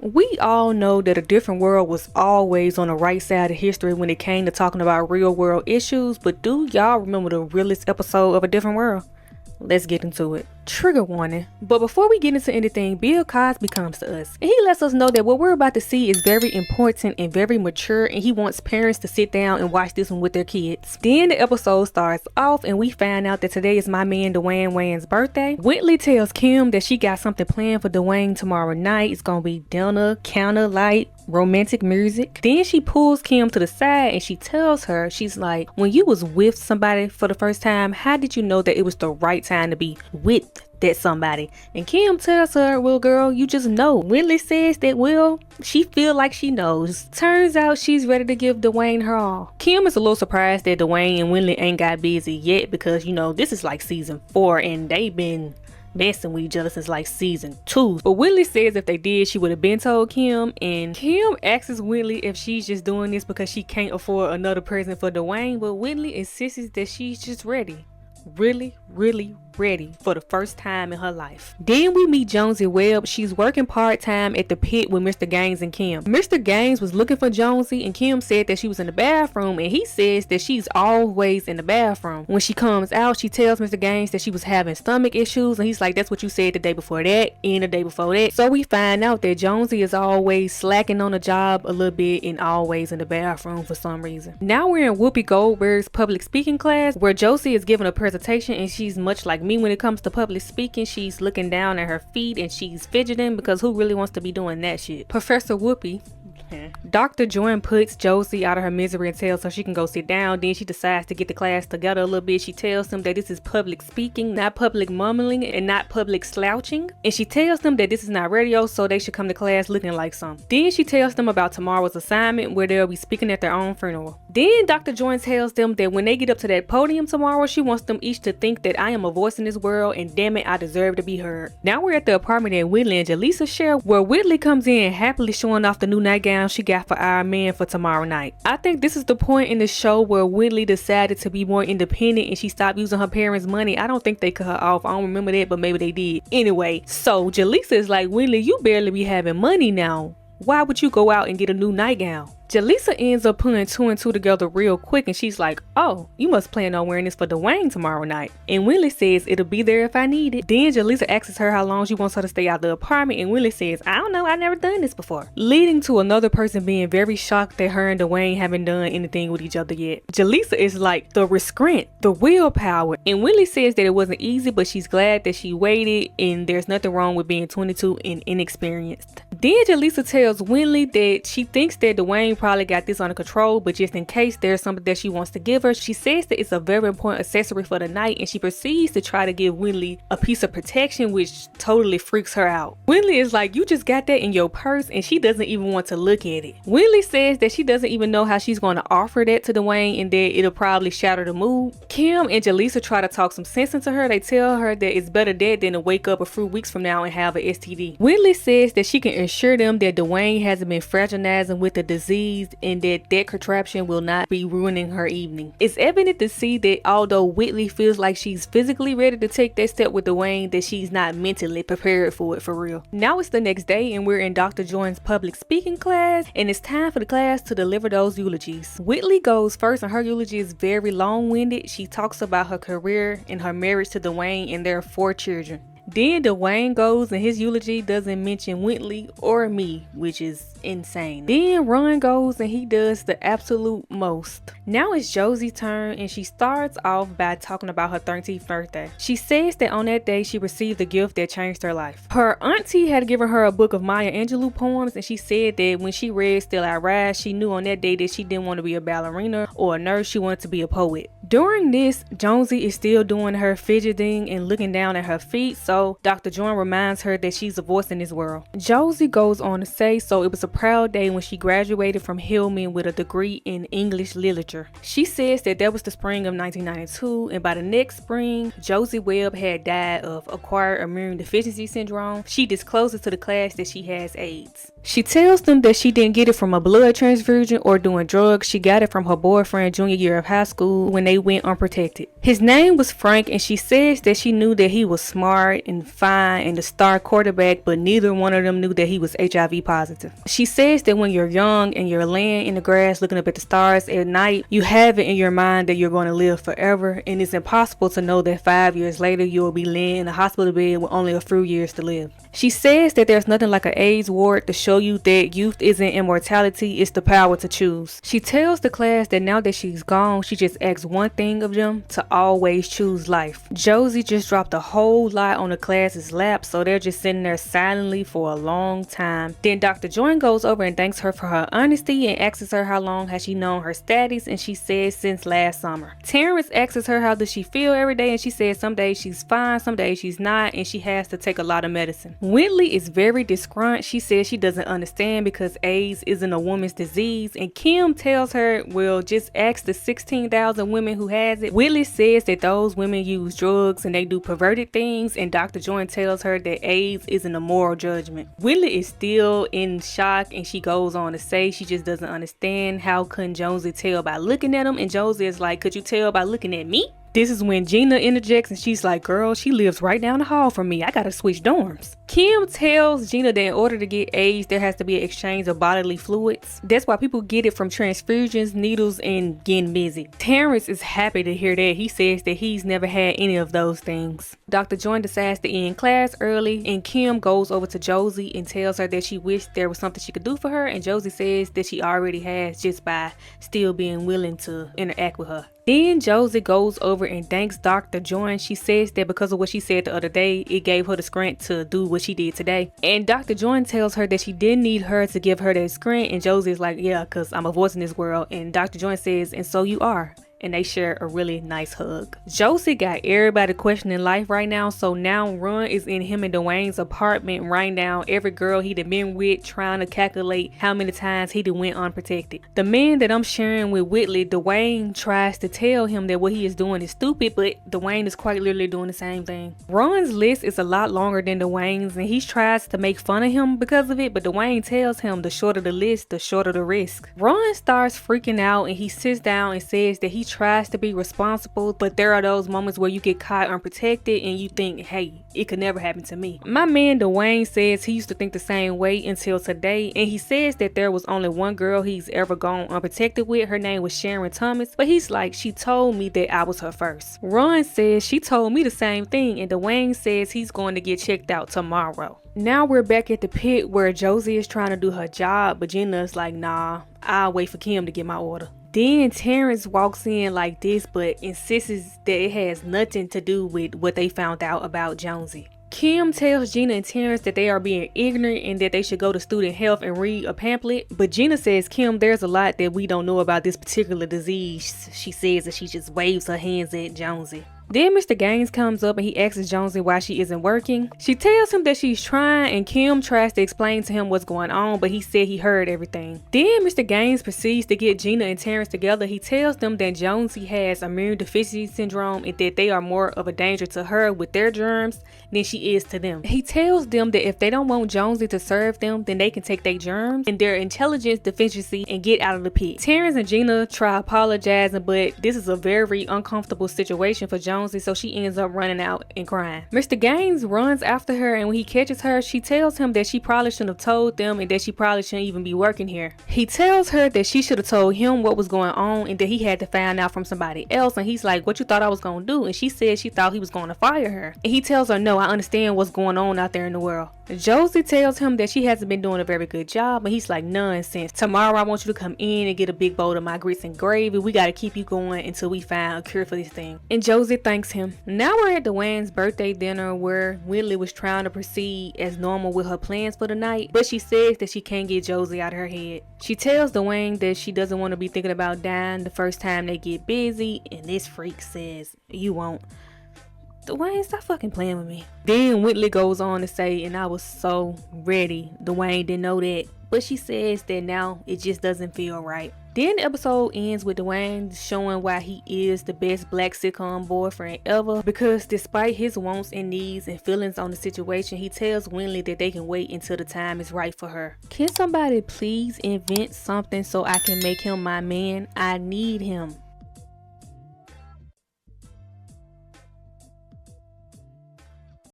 We all know that A Different World was always on the right side of history when it came to talking about real world issues, but do y'all remember the realest episode of A Different World? Let's get into it. Trigger warning. But before we get into anything, Bill Cosby comes to us and he lets us know that what we're about to see is very important and very mature, and he wants parents to sit down and watch this one with their kids. Then the episode starts off and we find out that today is my man Dwayne Wayne's birthday. Whitley tells Kim that she got something planned for Dwayne tomorrow night. It's gonna be dinner, candlelight, romantic music. Then she pulls Kim to the side and she tells her, she's like, when you was with somebody for the first time, how did you know that it was the right time to be with that somebody? And Kim tells her, well girl, you just know. Whitley says that, well, she feel like she knows. Turns out she's ready to give Dwayne her all. Kim is a little surprised that Dwayne and Whitley ain't got busy yet, because you know this is like season 4 and they've been messing with each other since like season 2. But Whitley says if they did, she would have been told Kim, and Kim asks Whitley if she's just doing this because she can't afford another present for Dwayne, but Whitley insists that she's just ready. Really ready for the first time in her life. Then we meet Josie Webb. She's working part-time at the pit with Mr. Gaines and Kim. Mr. Gaines was looking for Josie and Kim said that she was in the bathroom, and he says that she's always in the bathroom. When she comes out, she tells Mr. Gaines that she was having stomach issues, and he's like, that's what you said the day before that and the day before that. So we find out that Josie is always slacking on the job a little bit and always in the bathroom for some reason. Now we're in Whoopi Goldberg's public speaking class where Josie is giving a presentation, and she's much like me when it comes to public speaking. She's looking down at her feet and she's fidgeting because who really wants to be doing that shit? Professor Whoopi, Dr. Joy puts Josie out of her misery and tells her she can go sit down. Then she decides to get the class together a little bit. She tells them that this is public speaking, not public mumbling and not public slouching. And she tells them that this is not radio, so they should come to class looking like some. Then she tells them about tomorrow's assignment where they'll be speaking at their own funeral. Then Dr. Joy tells them that when they get up to that podium tomorrow, she wants them each to think that I am a voice in this world and damn it, I deserve to be heard. Now we're at the apartment that Whitley and Jaleesa share, where Whitley comes in happily showing off the new nightgown she got for our man for tomorrow night. I think this is the point in the show where Whitley decided to be more independent and she stopped using her parents' money. I don't think they cut her off. I don't remember that, but maybe they did. Anyway, so Jaleesa is like, Whitley, you barely be having money now. Why would you go out and get a new nightgown? Jaleesa ends up putting 2 and 2 together real quick, and she's like, oh, you must plan on wearing this for Dwayne tomorrow night. And Whitley says it'll be there if I need it. Then Jaleesa asks her how long she wants her to stay out of the apartment, and Whitley says, I don't know, I've never done this before. Leading to another person being very shocked that her and Dwayne haven't done anything with each other yet. Jaleesa is like, the restraint, the willpower. And Whitley says that it wasn't easy, but she's glad that she waited, and there's nothing wrong with being 22 and inexperienced. Then Jaleesa tells Whitley that she thinks that Dwayne probably got this under control, but just in case there's something that she wants to give her, she says that it's a very important accessory for the night, and she proceeds to try to give Whitley a piece of protection, which totally freaks her out. Whitley is like, you just got that in your purse, and she doesn't even want to look at it. Whitley says that she doesn't even know how she's going to offer that to Dwayne and that it'll probably shatter the mood. Kim and Jaleesa try to talk some sense into her. They tell her that it's better dead than to wake up a few weeks from now and have an STD. Whitley says that she can assure them that Dwayne hasn't been fraternizing with the disease and that contraption will not be ruining her evening. It's evident to see that although Whitley feels like she's physically ready to take that step with Dwayne, that she's not mentally prepared for it for real. Now it's the next day and we're in Dr. Joy's public speaking class, and it's time for the class to deliver those eulogies. Whitley goes first and her eulogy is very long-winded. She talks about her career and her marriage to Dwayne and their 4 children. Then Dwayne goes and his eulogy doesn't mention Whitley or me, which is insane. Then Ron goes and he does the absolute most. Now it's Josie's turn and she starts off by talking about her 13th birthday. She says that on that day she received a gift that changed her life. Her auntie had given her a book of Maya Angelou poems, and she said that when she read Still I Rise, she knew on that day that she didn't want to be a ballerina or a nurse, she wanted to be a poet. During this, Josie is still doing her fidgeting and looking down at her feet, so Dr. Joy reminds her that she's a voice in this world. Josie goes on to say, so it was a proud day when she graduated from Hillman with a degree in English literature. She says that was the spring of 1992, and by the next spring, Josie Webb had died of acquired immune deficiency syndrome. She discloses to the class that she has AIDS. She tells them that she didn't get it from a blood transfusion or doing drugs. She got it from her boyfriend junior year of high school when they went unprotected. His name was Frank, and she says that she knew that he was smart and fine and the star quarterback, but neither one of them knew that he was HIV positive. She says that when you're young and you're laying in the grass looking up at the stars at night, you have it in your mind that you're going to live forever, and it's impossible to know that 5 years later you'll be laying in a hospital bed with only a few years to live. She says that there's nothing like an AIDS ward to show you that youth isn't immortality, it's the power to choose. She tells the class that now that she's gone, she just asks one thing of them: to always choose life. Josie just dropped a whole lot on the class's lap, so they're just sitting there silently for a long time. Then Dr. Joyne goes over and thanks her for her honesty and asks her how long has she known her status, and she says since last summer. Terrence asks her how does she feel every day, and she says some days she's fine, some days she's not, and she has to take a lot of medicine. Whitley is very disgruntled. She says she doesn't understand because AIDS isn't a woman's disease, and Kim tells her, well, just ask the 16,000 women who has it. Whitley says that those women use drugs and they do perverted things, and Dr. Joyne tells her that AIDS isn't a moral judgment. Whitley is still in shock, and she goes on to say she just doesn't understand how couldn't Josie tell by looking at him, and Josie is like, could you tell by looking at me? This is when Gina interjects and she's like, girl, she lives right down the hall from me. I gotta switch dorms. Kim tells Gina that in order to get AIDS, there has to be an exchange of bodily fluids. That's why people get it from transfusions, needles, and getting busy. Terrence is happy to hear that. He says that he's never had any of those things. Dr. Joyne decides to end class early, and Kim goes over to Josie and tells her that she wished there was something she could do for her, and Josie says that she already has just by still being willing to interact with her. Then Josie goes over and thanks Dr. Joyne. She says that because of what she said the other day, it gave her the strength to do what she did today. And Dr. Joyne tells her that she didn't need her to give her that strength, and Josie is like, yeah, because I'm a voice in this world. And Dr. Joyne says, and so you are. And they share a really nice hug. Josie got everybody questioning life right now, so now Ron is in him and Dwayne's apartment right now, every girl he done been with, trying to calculate how many times he done went unprotected. The man that I'm sharing with Whitley, Dwayne tries to tell him that what he is doing is stupid, but Dwayne is quite literally doing the same thing. Ron's list is a lot longer than Dwayne's, and he tries to make fun of him because of it, but Dwayne tells him the shorter the list, the shorter the risk. Ron starts freaking out, and he sits down and says that he tries to be responsible, but there are those moments where you get caught unprotected and you think, hey, it could never happen to me. My man Dwayne says he used to think the same way until today, and he says that there was only one girl he's ever gone unprotected with. Her name was Sharon Thomas, but he's like, she told me that I was her first. Ron says she told me the same thing, and Dwayne says he's going to get checked out tomorrow. Now we're back at the pit where Josie is trying to do her job, but Gina's like, nah, I'll wait for Kim to get my order. Then Terrence walks in like this, but insists that it has nothing to do with what they found out about Josie. Kim tells Gina and Terrence that they are being ignorant and that they should go to student health and read a pamphlet. But Gina says, Kim, there's a lot that we don't know about this particular disease. She says that she just waves her hands at Josie. Then Mr. Gaines comes up and he asks Josie why she isn't working. She tells him that she's trying, and Kim tries to explain to him what's going on, but he said he heard everything. Then Mr. Gaines proceeds to get Gina and Terrence together. He tells them that Josie has immune deficiency syndrome and that they are more of a danger to her with their germs than she is to them. He tells them that if they don't want Josie to serve them, then they can take their germs and their intelligence deficiency and get out of the pit. Terrence and Gina try apologizing, but this is a very uncomfortable situation for Josie, so she ends up running out and crying. Mr. Gaines runs after her, and when he catches her, she tells him that she probably shouldn't have told them and that she probably shouldn't even be working here. He tells her that she should have told him what was going on and that he had to find out from somebody else, and he's like, what you thought I was gonna do? And she said she thought he was gonna fire her. And he tells her, no, I understand what's going on out there in the world. Josie tells him that she hasn't been doing a very good job, and he's like, nonsense. Tomorrow I want you to come in and get a big bowl of my grits and gravy. We gotta keep you going until we find a cure for this thing. And Josie thanks him. Now we're at Dwayne's birthday dinner where Whitley was trying to proceed as normal with her plans for the night, but she says that she can't get Josie out of her head. She tells Dwayne that she doesn't want to be thinking about dying the first time they get busy, and this freak says, you won't. Dwayne, stop fucking playing with me. Then Whitley goes on to say, and I was so ready. Dwayne didn't know that, but she says that now it just doesn't feel right. Then the episode ends with Dwayne showing why he is the best black sitcom boyfriend ever, because despite his wants and needs and feelings on the situation, he tells Whitley that they can wait until the time is right for her. Can somebody please invent something so I can make him my man? I need him.